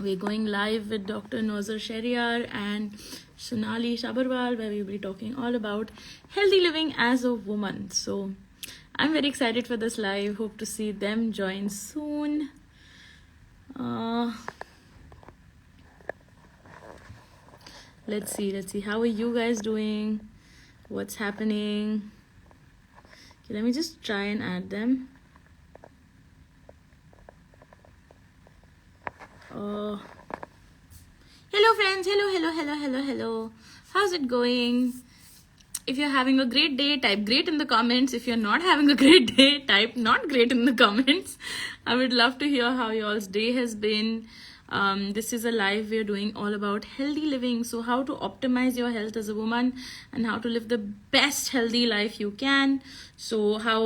We're going live with Dr. Nozer and Shonali Sabherwal, where we'll be talking all about healthy living as a woman. So I'm very excited for this live. Hope to see them join soon. Let's see. How are you guys doing? What's happening? Okay, let me just try and add them. Hello friends, hello. How's it going? If you're having a great day, type great in the comments. If you're not having a great day, type not great in the comments. I would love to hear how y'all's day has been. This is a live we're doing all about healthy living. So how to optimize your health as a woman and how to live the best healthy life you can. So how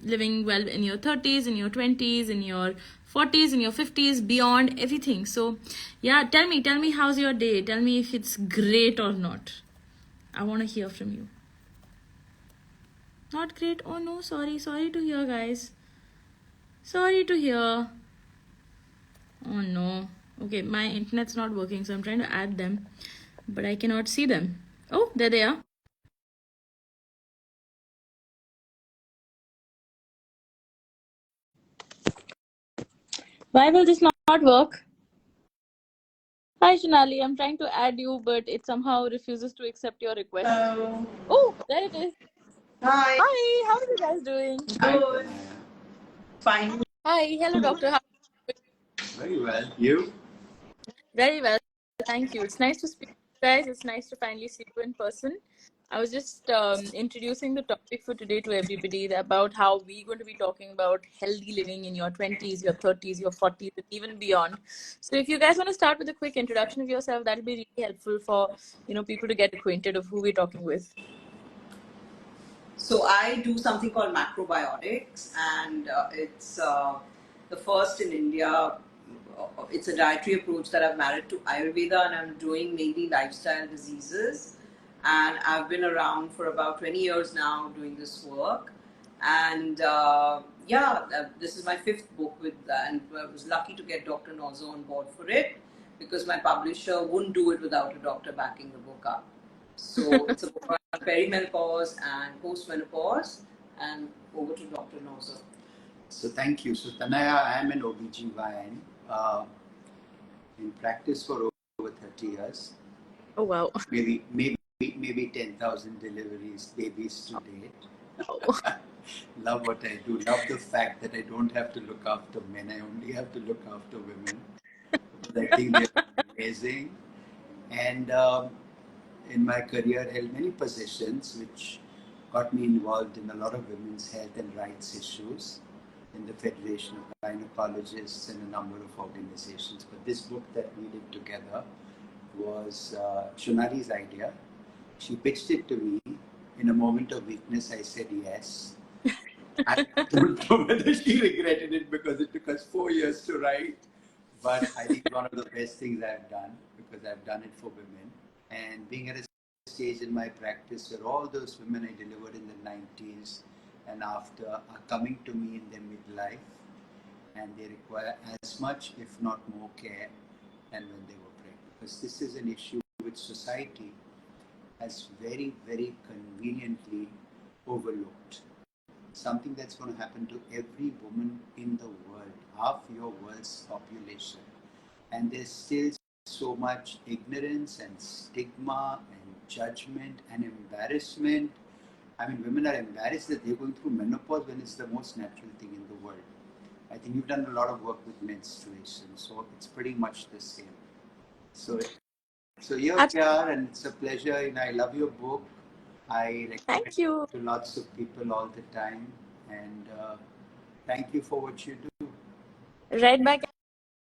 living well in your 30s, in your 20s, in your 40s, in your 50s, beyond everything. So yeah, tell me how's your day? Tell me if it's great or not. I want to hear from you. Not great? Oh no, sorry to hear, guys. Sorry to hear. Oh no. Okay, my internet's not working, so I'm trying to add them, but I cannot see them. Oh, there they are. Why will this not work? Hi, Shonali. I'm trying to add you, but it somehow refuses to accept your request. Hello. Oh, there it is. Hi. Hi, how are you guys doing? Good. Fine. Hi, hello, doctor. How Very well. You? Very well. Thank you. It's nice to speak to you guys. It's nice to finally see you in person. I was just introducing the topic for today to everybody about how we're going to be talking about healthy living in your 20s, your 30s, your 40s, and even beyond. So if you guys want to start with a quick introduction of yourself, that'll be really helpful for people to get acquainted of who we're talking with. So I do something called macrobiotics, and it's the first in India. It's a dietary approach that I've married to Ayurveda, and I'm doing mainly lifestyle diseases. And I've been around for about 20 years now doing this work. And this is my fifth book and I was lucky to get Dr. Nozer on board for it because my publisher wouldn't do it without a doctor backing the book up. So it's a book on perimenopause and postmenopause, and over to Dr. Nozer. So thank you. So Tanaya, I am an OBGYN in practice for over 30 years. Oh wow. Maybe 10,000 deliveries, babies to date. Oh. Love what I do. Love the fact that I don't have to look after men. I only have to look after women. I think they're amazing. And in my career, held many positions which got me involved in a lot of women's health and rights issues in the Federation of Gynecologists and a number of organizations. But this book that we did together was Shonali's idea. She pitched it to me. In a moment of weakness, I said yes. I don't know whether she regretted it because it took us 4 years to write. But I think one of the best things I've done because I've done it for women. And being at a stage in my practice where all those women I delivered in the 90s and after are coming to me in their midlife, and they require as much, if not more, care than when they were pregnant. Because this is an issue which society has very, very conveniently overlooked. Something that's going to happen to every woman in the world, half your world's population. And there's still so much ignorance and stigma and judgment and embarrassment. I mean, women are embarrassed that they're going through menopause when it's the most natural thing in the world. I think you've done a lot of work with menstruation, so it's pretty much the same. So here we are, and it's a pleasure. And I love your book. I recommend it to lots of people all the time. And thank you for what you do. Right back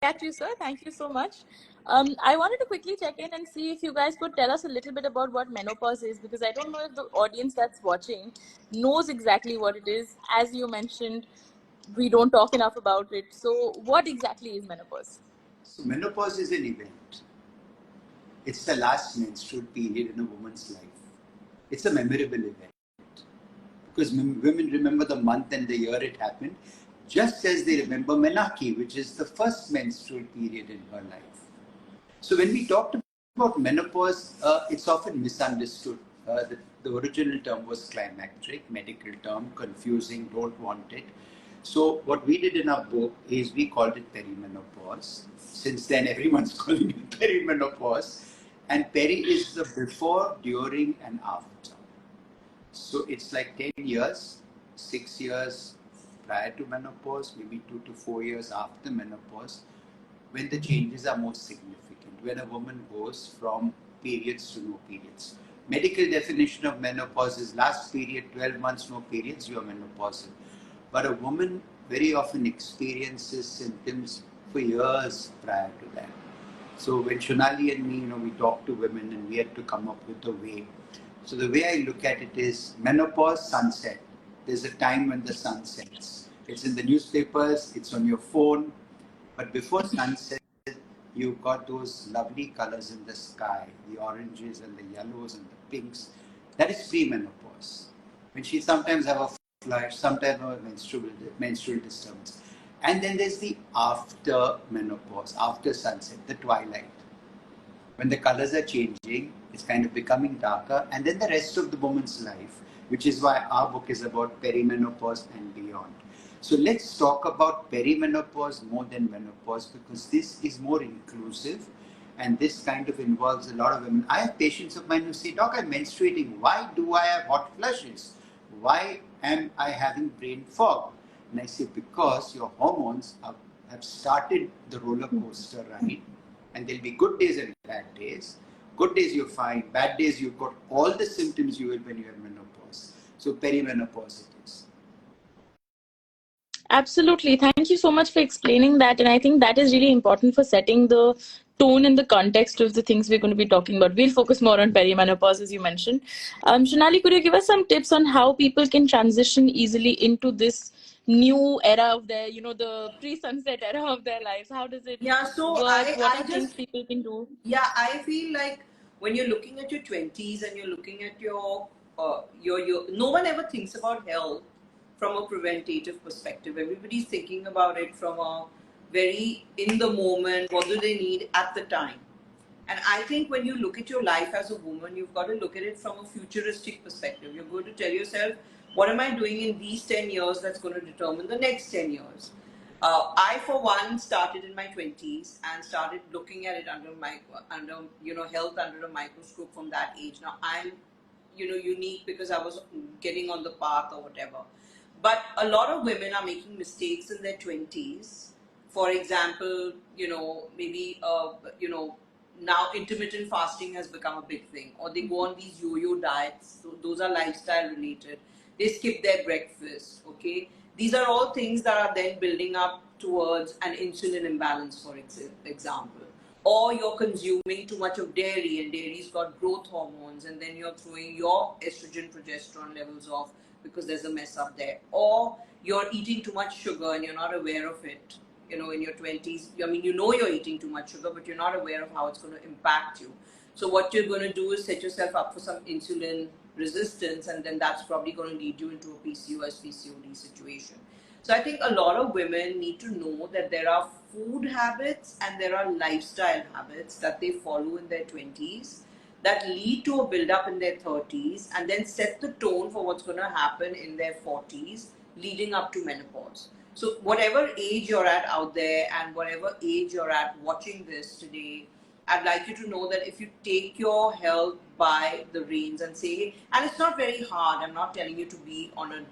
at you, sir. Thank you so much. I wanted to quickly check in and see if you guys could tell us a little bit about what menopause is, because I don't know if the audience that's watching knows exactly what it is. As you mentioned, we don't talk enough about it. So what exactly is menopause? So menopause is an event. It's the last menstrual period in a woman's life. It's a memorable event because women remember the month and the year it happened, just as they remember Menarche, which is the first menstrual period in her life. So when we talked about menopause, it's often misunderstood. The original term was climacteric, medical term, confusing, don't want it. So what we did in our book is we called it perimenopause. Since then, everyone's calling it perimenopause. And peri is the before, during, and after. So it's like 10 years, 6 years prior to menopause, maybe 2 to 4 years after menopause, when the changes are most significant, when a woman goes from periods to no periods. Medical definition of menopause is last period, 12 months, no periods, you are menopausal. But a woman very often experiences symptoms for years prior to that. So when Shonali and me, we talked to women and we had to come up with a way. So the way I look at it is menopause, sunset. There's a time when the sun sets. It's in the newspapers, it's on your phone, but before sunset, you've got those lovely colors in the sky, the oranges and the yellows and the pinks. That is premenopause. When she sometimes have a flush, sometimes have a menstrual disturbance. And then there's the after menopause, after sunset, the twilight. When the colors are changing, it's kind of becoming darker, and then the rest of the woman's life, which is why our book is about perimenopause and beyond. So let's talk about perimenopause more than menopause because this is more inclusive and this kind of involves a lot of women. I have patients of mine who say, Doc, I'm menstruating. Why do I have hot flushes? Why am I having brain fog? And I say, because your hormones have started the roller coaster ride, and there'll be good days and bad days. Good days you're fine, bad days you've got all the symptoms you will when you have menopause. So perimenopause it is. Absolutely. Thank you so much for explaining that. And I think that is really important for setting the tone and the context of the things we're going to be talking about. We'll focus more on perimenopause, as you mentioned. Shonali, could you give us some tips on how people can transition easily into this new era of their, the pre-sunset era of their lives? How does it Yeah, so work? I, What are I things just, people can do? yeah, I feel like when you're looking at your 20s and you're looking at your, no one ever thinks about health from a preventative perspective. Everybody's thinking about it from a very in the moment, what do they need at the time. And I think when you look at your life as a woman, you've got to look at it from a futuristic perspective. You're going to tell yourself, what am I doing in these 10 years that's going to determine the next 10 years? I, for one, started in my 20s and started looking at it under health under a microscope from that age. Now, I'm, unique because I was getting on the path or whatever. But a lot of women are making mistakes in their 20s. For example, maybe, now intermittent fasting has become a big thing, or they go on these yo-yo diets. So those are lifestyle related. They skip their breakfast. Okay, these are all things that are then building up towards an insulin imbalance, for example. Or you're consuming too much of dairy, and dairy's got growth hormones, and then you're throwing your estrogen progesterone levels off because there's a mess up there. Or you're eating too much sugar and you're not aware of it. In your 20s, I mean, you're eating too much sugar, but you're not aware of how it's going to impact you. So what you're going to do is set yourself up for some insulin resistance, and then that's probably going to lead you into a PCOS, PCOD situation. So I think a lot of women need to know that there are food habits and there are lifestyle habits that they follow in their 20s that lead to a build-up in their 30s and then set the tone for what's going to happen in their 40s leading up to menopause. So whatever age you're at out there and whatever age you're at watching this today, I'd like you to know that if you take your health by the reins and say, and it's not very hard, I'm not telling you to be on a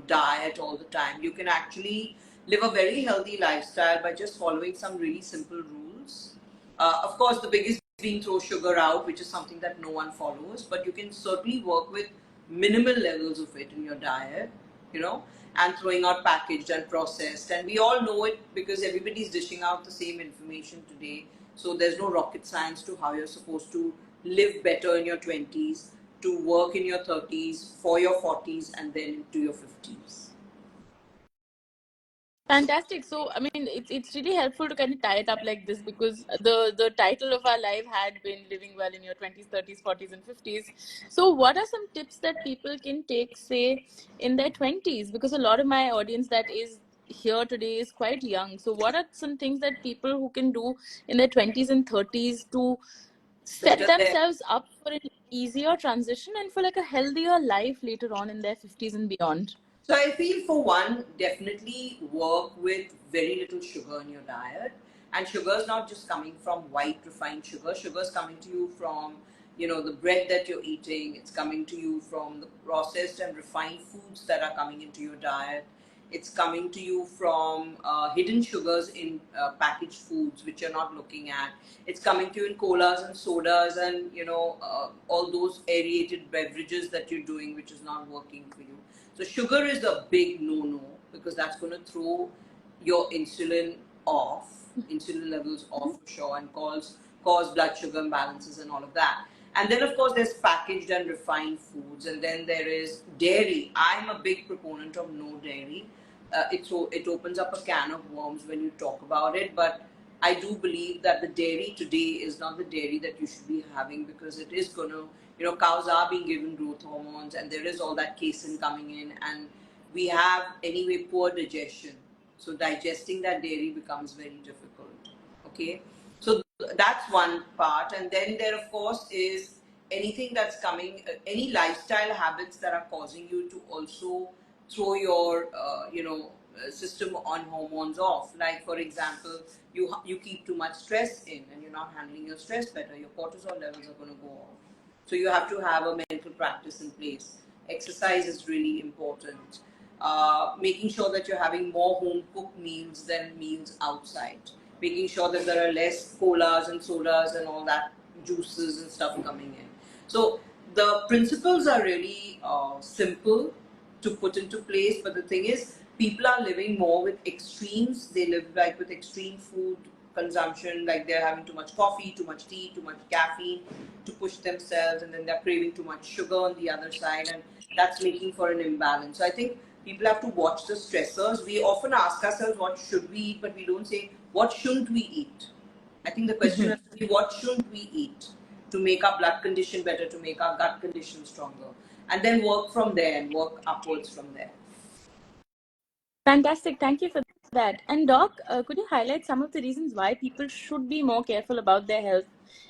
diet all the time. You can actually live a very healthy lifestyle by just following some really simple rules. Of course, the biggest being throw sugar out, which is something that no one follows, but you can certainly work with minimal levels of it in your diet, and throwing out packaged and processed. And we all know it because everybody's dishing out the same information today. So there's no rocket science to how you're supposed to live better in your 20s, to work in your 30s, for your 40s, and then into your 50s. Fantastic. So, I mean, it's really helpful to kind of tie it up like this because the title of our live had been living well in your 20s, 30s, 40s, and 50s. So, what are some tips that people can take, say, in their 20s? Because a lot of my audience that is here today is quite young. So, what are some things that people who can do in their 20s and 30s to set Better there. themselves up for an easier transition and for like a healthier life later on in their 50s and beyond? So I feel for one, definitely work with very little sugar in your diet. And sugar is not just coming from white refined sugar. Sugar is coming to you from, the bread that you're eating. It's coming to you from the processed and refined foods that are coming into your diet. It's coming to you from hidden sugars in packaged foods which you're not looking at. It's coming to you in colas and sodas and all those aerated beverages that you're doing, which is not working for you. So sugar is a big no-no because that's going to throw your insulin levels off for sure, and cause blood sugar imbalances and all of that. And then of course there's packaged and refined foods, and then there is dairy. I'm a big proponent of no dairy. It opens up a can of worms when you talk about it, but I do believe that the dairy today is not the dairy that you should be having, because it is going to, cows are being given growth hormones, and there is all that casein coming in, and we have anyway poor digestion. So digesting that dairy becomes very difficult. Okay. So that's one part. And then there, of course, is anything that's coming, any lifestyle habits that are causing you to also throw your, system on hormones off. Like, for example, you keep too much stress in and you're not handling your stress better, your cortisol levels are going to go off. So you have to have a mental practice in place. Exercise is really important. Making sure that you're having more home cooked meals than meals outside. Making sure that there are less colas and sodas and all that juices and stuff coming in. So the principles are really simple to put into place, but the thing is, people are living more with extremes. They live like with extreme food consumption, like they're having too much coffee, too much tea, too much caffeine to push themselves, and then they're craving too much sugar on the other side, and that's making for an imbalance. So I think people have to watch the stressors. We often ask ourselves what should we eat, but we don't say what shouldn't we eat. I think the question has to be what shouldn't we eat to make our blood condition better, to make our gut condition stronger, and then work from there and work upwards from there. Fantastic. Thank you for that. And Doc, could you highlight some of the reasons why people should be more careful about their health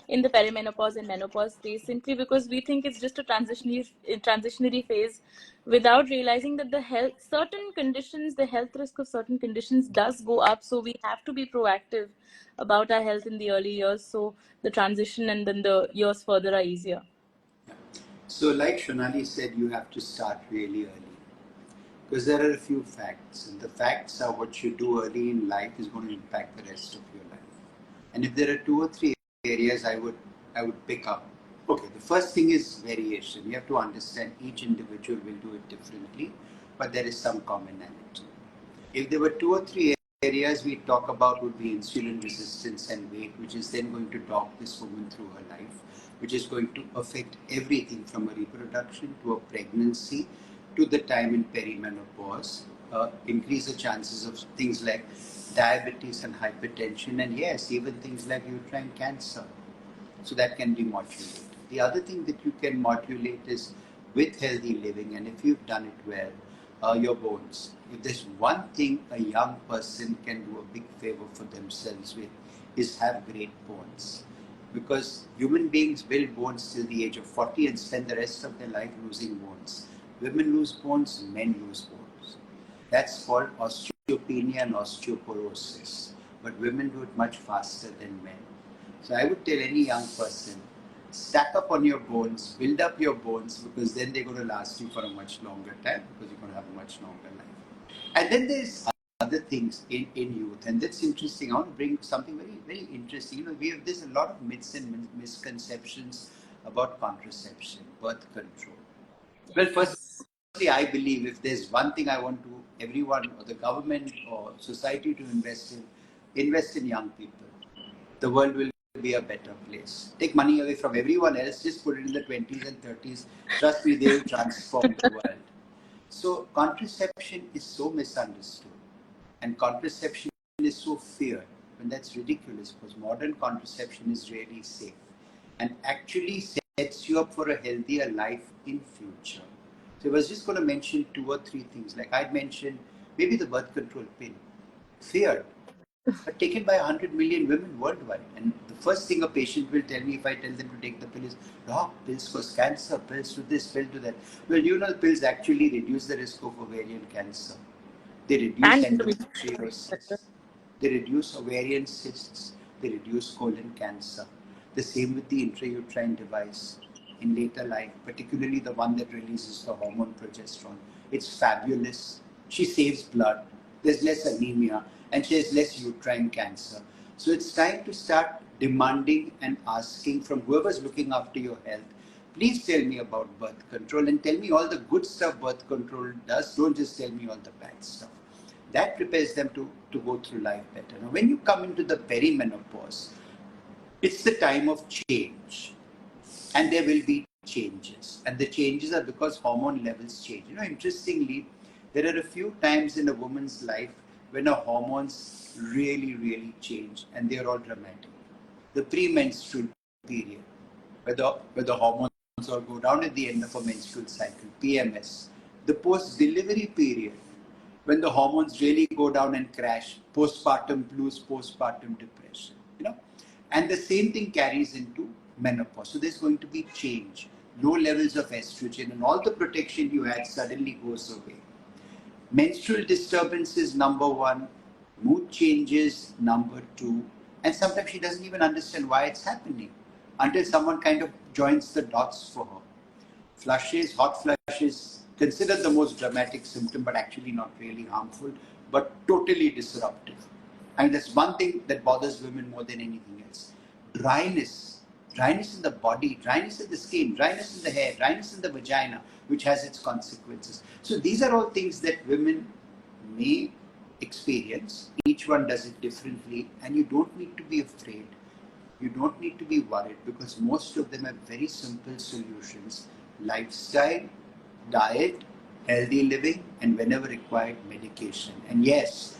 in the perimenopause and menopause stage, simply because we think it's just a transitionary phase, without realizing that the health risk of certain conditions does go up. So we have to be proactive about our health in the early years, so the transition and then the years further are easier. So, like Shonali said, you have to start really early because there are a few facts, and the facts are what you do early in life is going to impact the rest of your life. And if there are two or three areas I would pick up. Okay, the first thing is variation. You have to understand each individual will do it differently, but there is some commonality. If there were two or three areas we talk about would be insulin resistance and weight, which is then going to dog this woman through her life, which is going to affect everything from a reproduction to a pregnancy to the time in perimenopause, increase the chances of things like diabetes and hypertension, and yes, even things like uterine cancer. So that can be modulated. The other thing that you can modulate is with healthy living, and if you've done it well, your bones. If there's one thing a young person can do a big favor for themselves with, is have great bones. Because human beings build bones till the age of 40 and spend the rest of their life losing bones. Women lose bones, men lose bones. That's called osteopenia and osteoporosis. But women do it much faster than men. So I would tell any young person, stack up on your bones, build up your bones, because then they're going to last you for a much longer time, because you're going to have a much longer life. And then there's other things in youth, and that's interesting. I want to bring something very, very interesting. There's a lot of myths and misconceptions about contraception, birth control. Well, firstly, I believe if there's one thing I want to everyone or the government or society to invest in young people, the world will be a better place. Take money away from everyone else, just put it in the 20s and 30s. Trust me, they will transform the world. So contraception is so misunderstood, and contraception is so feared, and that's ridiculous, because modern contraception is really safe and actually sets you up for a healthier life in future. So I was just going to mention two or three things. Like I'd mentioned, maybe the birth control pill, feared, but taken by 100 million women worldwide. And the first thing a patient will tell me if I tell them to take the pill is, doc, pills for cancer, pills to this, pill to that. Well, you know, pills actually reduce the risk of ovarian cancer. They reduce And endometriosis. They reduce ovarian cysts. They reduce colon cancer. The same with the intrauterine device in later life, particularly the one that releases the hormone progesterone. It's fabulous. She saves blood. There's less anemia and she has less uterine cancer. So it's time to start demanding and asking from whoever's looking after your health. Please tell me about birth control and tell me all the good stuff birth control does. Don't just tell me all the bad stuff. That prepares them to go through life better. Now, when you come into the perimenopause, it's the time of change, and there will be changes. And the changes are because hormone levels change. You know, interestingly, there are a few times in a woman's life when her hormones really, really change, and they are all dramatic. The premenstrual period, where the hormones all go down at the end of a menstrual cycle, PMS. The post-delivery period, when the hormones really go down and crash, postpartum blues, postpartum depression, you know. And the same thing carries into menopause. So there's going to be change, low levels of estrogen, and all the protection you had suddenly goes away. Menstrual disturbances, number one. Mood changes, number two. And sometimes she doesn't even understand why it's happening until someone kind of joins the dots for her. Flushes, hot flushes, considered the most dramatic symptom, but actually not really harmful, but totally disruptive. And that's one thing that bothers women more than anything else. Dryness, dryness in the body, dryness in the skin, dryness in the hair, dryness in the vagina, which has its consequences. So these are all things that women may experience. Each one does it differently, and you don't need to be afraid. You don't need to be worried because most of them have very simple solutions: lifestyle, diet, healthy living, and whenever required, medication. And yes,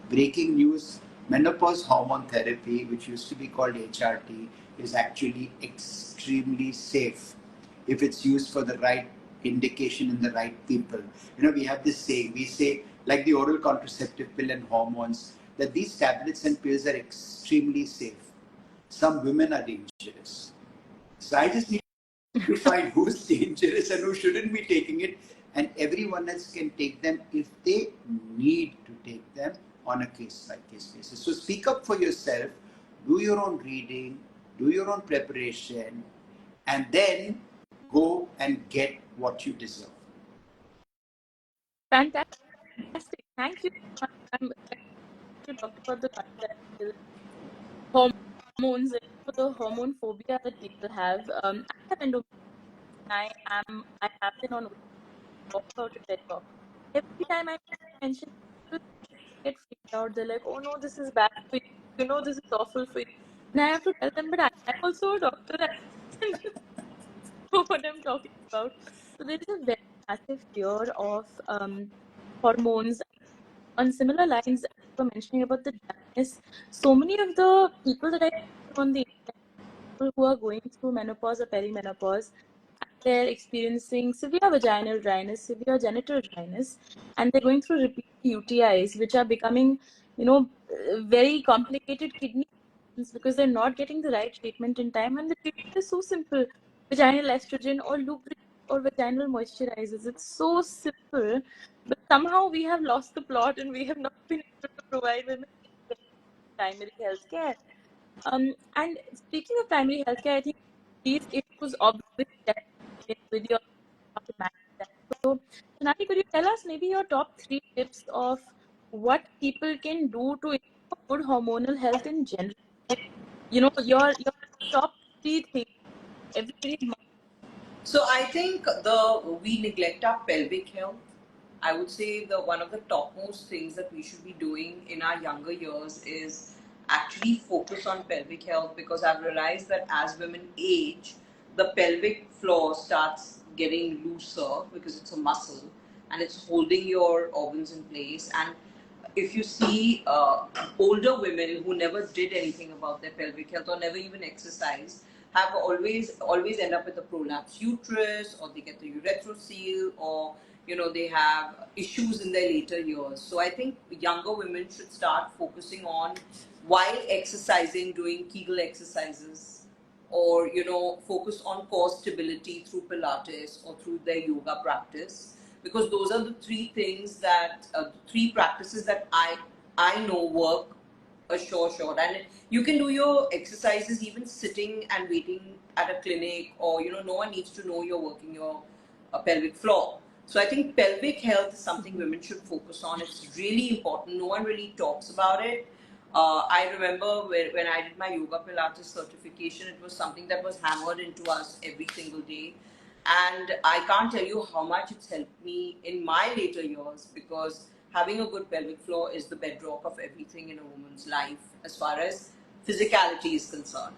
breaking news: menopause hormone therapy, which used to be called HRT, is actually extremely safe if it's used for the right indication in the right people. You know, we have this saying, we say, like the oral contraceptive pill and hormones, that these tablets and pills are extremely safe. Some women are dangerous. So I just need to find who's dangerous and who shouldn't be taking it, and everyone else can take them if they need to take them on a case by case basis. So speak up for yourself, do your own reading, do your own preparation, and then go and get what you deserve. fantastic. Thank you so much. You talked about the contraceptive hormones and for the hormone phobia that people have. I have endometriosis. I have been on talk about it very often. Every time I mention it, people get freaked out. They're like, "Oh no, this is bad for you. You know, this is awful for you." And I have to tell them, but I'm also a doctor. I know what I'm talking about. So there is a very massive fear of hormones. On similar lines, as you were mentioning about the dryness, so many of the people that I follow on the internet, people who are going through menopause or perimenopause, they're experiencing severe vaginal dryness, severe genital dryness, and they're going through repeated UTIs, which are becoming, very complicated kidney problems because they're not getting the right treatment in time. And the treatment is so simple: vaginal estrogen or lubricant or vaginal moisturizers. It's so simple, but somehow we have lost the plot and we have not been able to provide women primary health care. And speaking of primary healthcare, I think these issues obviously begin with your how to manage them. So, Shonali, could you tell us maybe your top 3 tips of what people can do to improve good hormonal health in general? Your top 3 things everybody must. So I think we neglect our pelvic health. I would say the one of the topmost things that we should be doing in our younger years is actually focus on pelvic health, because I've realized that as women age, the pelvic floor starts getting looser because it's a muscle and it's holding your organs in place. And if you see older women who never did anything about their pelvic health or never even exercised, have always end up with a prolapsed uterus, or they get the urethral seal, or they have issues in their later years. So I think younger women should start focusing on, while exercising, doing Kegel exercises, or focus on core stability through Pilates or through their yoga practice, because those are the three practices that I know work a sure shot. And you can do your exercises even sitting and waiting at a clinic, or no one needs to know you're working your pelvic floor. So I think pelvic health is something women should focus on. It's really important. No one really talks about it. I remember when I did my yoga Pilates certification, it was something that was hammered into us every single day. And I can't tell you how much it's helped me in my later years, because having a good pelvic floor is the bedrock of everything in a woman's life as far as physicality is concerned.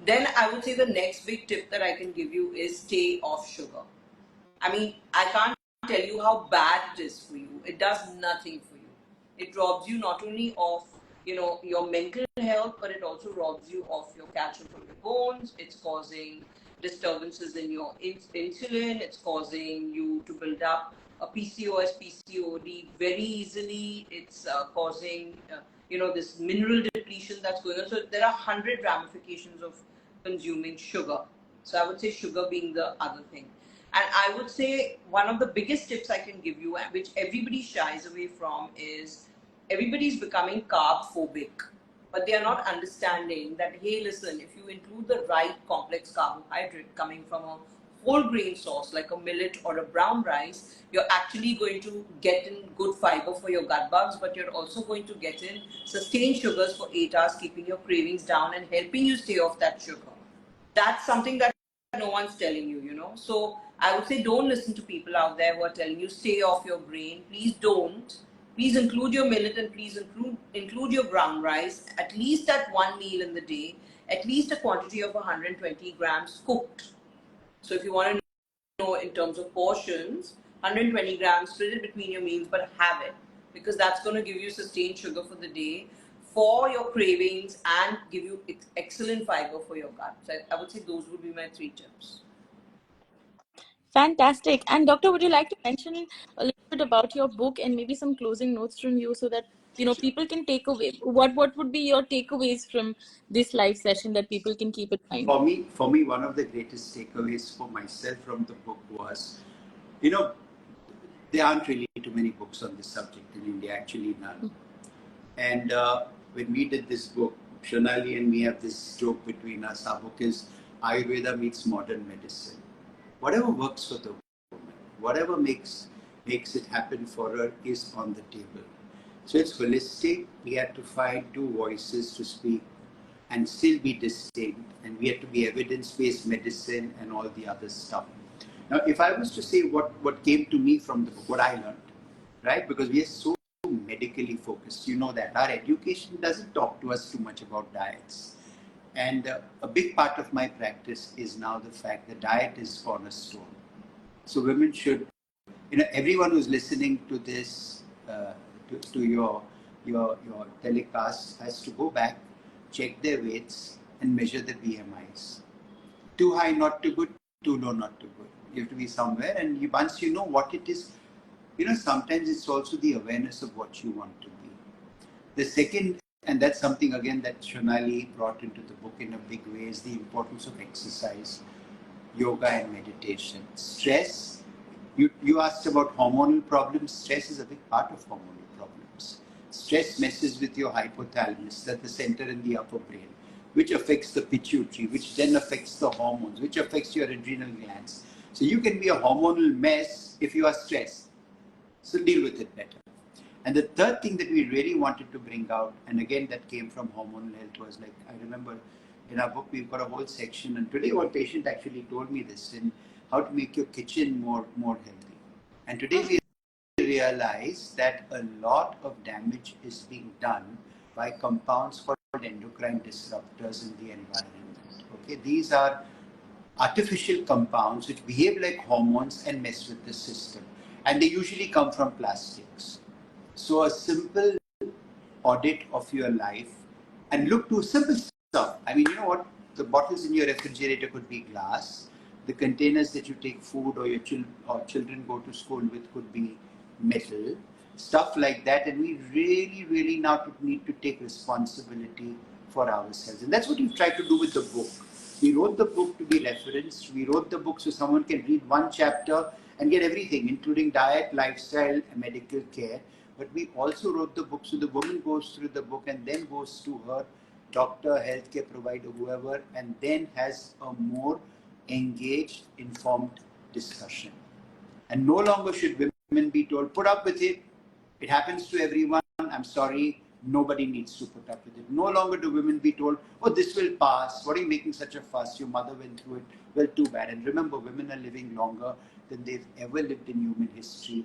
Then I would say the next big tip that I can give you is stay off sugar. I mean, I can't tell you how bad it is for you. It does nothing for you. It robs you not only of your mental health, but it also robs you of your calcium from your bones. It's causing disturbances in your insulin. It's causing you to build up a PCOS, PCOD very easily. It's causing this mineral depletion that's going on. So there are 100 ramifications of consuming sugar. So I would say sugar being the other thing. And I would say one of the biggest tips I can give you, which everybody shies away from, is everybody's becoming carb phobic. But they are not understanding that, hey, listen, if you include the right complex carbohydrate coming from a whole grain source like a millet or a brown rice, you're actually going to get in good fiber for your gut bugs, but you're also going to get in sustained sugars for 8 hours, keeping your cravings down and helping you stay off that sugar. That's something that no one's telling you, So I would say don't listen to people out there who are telling you stay off your grain. Please don't. Please include your millet, and please include your brown rice, at least at one meal in the day, at least a quantity of 120 grams cooked. So if you want to know in terms of portions, 120 grams, split it between your meals, but have it, because that's going to give you sustained sugar for the day, for your cravings, and give you excellent fiber for your gut. So I would say those would be my 3 tips. Fantastic. And doctor, would you like to mention a little bit about your book and maybe some closing notes from you, so that people can take away what would be your takeaways from this live session that people can keep in mind? For me, one of the greatest takeaways for myself from the book was, there aren't really too many books on this subject in India, actually none. And when we did this book, Shonali and me have this joke between us. Our book is Ayurveda meets modern medicine. Whatever works for the woman, whatever makes it happen for her is on the table. So it's holistic. We had to find 2 voices to speak and still be distinct, and we had to be evidence-based medicine and all the other stuff. Now, if I was to say what came to me from the book, what I learned, right? Because we are so medically focused, that our education doesn't talk to us too much about diets. And a big part of my practice is now the fact that diet is cornerstone. So women should, everyone who's listening to this, to your telecast, has to go back, check their weights, and measure the BMIs. Too high, not too good. Too low, not too good. You have to be somewhere, and once you know what it is, sometimes it's also the awareness of what you want to be. The second, and that's something again that Shonali brought into the book in a big way, is the importance of exercise, yoga and meditation. Stress, you asked about hormonal problems. Stress is a big part of hormonal problems. Stress messes with your hypothalamus, that's the center in the upper brain, which affects the pituitary, which then affects the hormones, which affects your adrenal glands. So you can be a hormonal mess if you are stressed. So deal with it better. And the third thing that we really wanted to bring out, and again that came from hormonal health, was like, I remember in our book we've got a whole section, and today one patient actually told me this, in how to make your kitchen more healthy. And today we realize that a lot of damage is being done by compounds called endocrine disruptors in the environment. Okay, these are artificial compounds which behave like hormones and mess with the system. And they usually come from plastics. So a simple audit of your life, and look to simple stuff. I mean, you know what? The bottles in your refrigerator could be glass. The containers that you take food or your children go to school with could be metal, stuff like that. And we really, really now need to take responsibility for ourselves. And that's what we've tried to do with the book. We wrote the book to be referenced. We wrote the book so someone can read one chapter and get everything, including diet, lifestyle, and medical care. But we also wrote the book so the woman goes through the book and then goes to her doctor, healthcare provider, whoever, and then has a more engaged, informed discussion. And no longer should women be told, put up with it. It happens to everyone. I'm sorry. Nobody needs to put up with it. No longer do women be told, oh, this will pass. What are you making such a fuss? Your mother went through it. Well, too bad. And remember, women are living longer than they've ever lived in human history.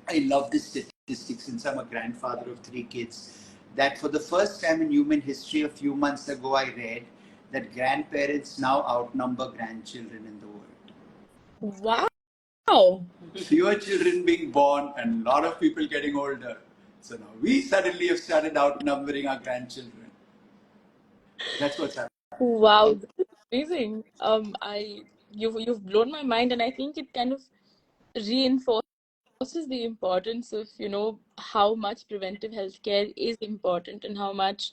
I love this statistic since I'm a grandfather of 3 kids, that for the first time in human history, a few months ago, I read that grandparents now outnumber grandchildren in the world. Wow. Fewer children being born and a lot of people getting older. So now we suddenly have started outnumbering our grandchildren. That's what's happening. Wow, that's amazing. You've blown my mind, and I think it kind of reinforces the importance of, how much preventive healthcare is important and how much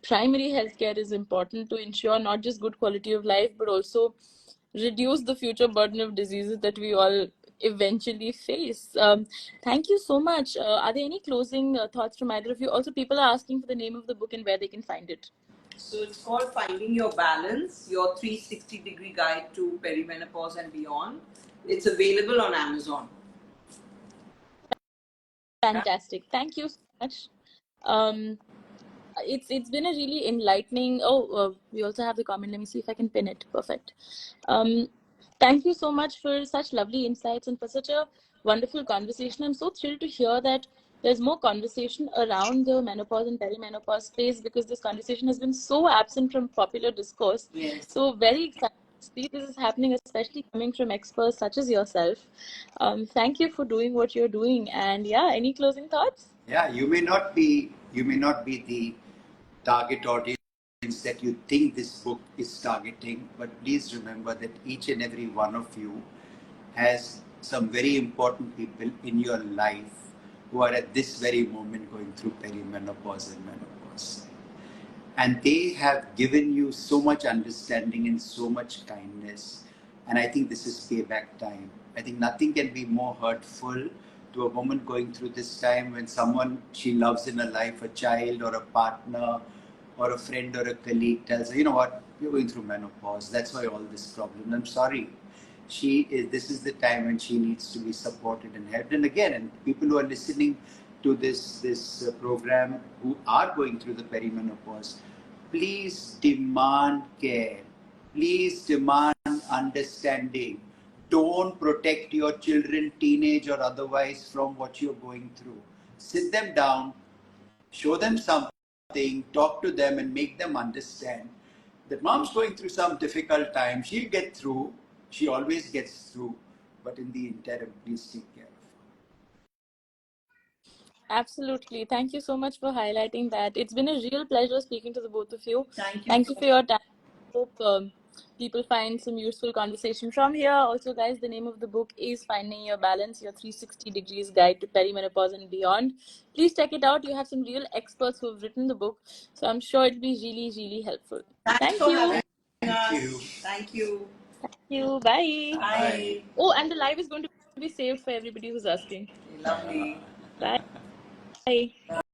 primary healthcare is important to ensure not just good quality of life, but also reduce the future burden of diseases that we all eventually face. Thank you so much. Are there any closing thoughts from either of you? Also, people are asking for the name of the book and where they can find it. So it's called Finding Your Balance, your 360-degree guide to perimenopause and beyond. It's available on Amazon. Fantastic. Thank you so much. It's been a really enlightening. We also have the comment. Let me see if I can pin it. Perfect. Thank you so much for such lovely insights and for such a wonderful conversation. I'm so thrilled to hear that there's more conversation around the menopause and perimenopause space, because this conversation has been so absent from popular discourse. Yes. So very excited to see this is happening, especially coming from experts such as yourself. Thank you for doing what you're doing. And yeah, any closing thoughts? Yeah, you may not be the target audience that you think this book is targeting, but please remember that each and every one of you has some very important people in your life who are at this very moment going through perimenopause and menopause. And they have given you so much understanding and so much kindness. And I think this is payback time. I think nothing can be more hurtful to a woman going through this time when someone she loves in her life, a child or a partner or a friend or a colleague, tells her, you know what, you're going through menopause. That's why all this problem. I'm sorry. This is the time when she needs to be supported and helped. And again, and people who are listening to this program who are going through the perimenopause, please demand care. Please demand understanding. Don't protect your children, teenage or otherwise, from what you're going through. Sit them down, show them something, talk to them, and make them understand that mom's going through some difficult time. She'll get through. She always gets through. But in the interim, please take care of her. Absolutely. Thank you so much for highlighting that. It's been a real pleasure speaking to the both of you. Thank you. Thank you for your time. Hope people find some useful conversation from here. Also, guys, the name of the book is Finding Your Balance, your 360 Degrees Guide to Perimenopause and Beyond. Please check it out. You have some real experts who have written the book. So I'm sure it'll be really, really helpful. Thanks Thank for you. having Thank us. you. Thank you. Thank you. Bye. Bye. Oh, and the live is going to be saved for everybody who's asking. Lovely. Bye. Bye.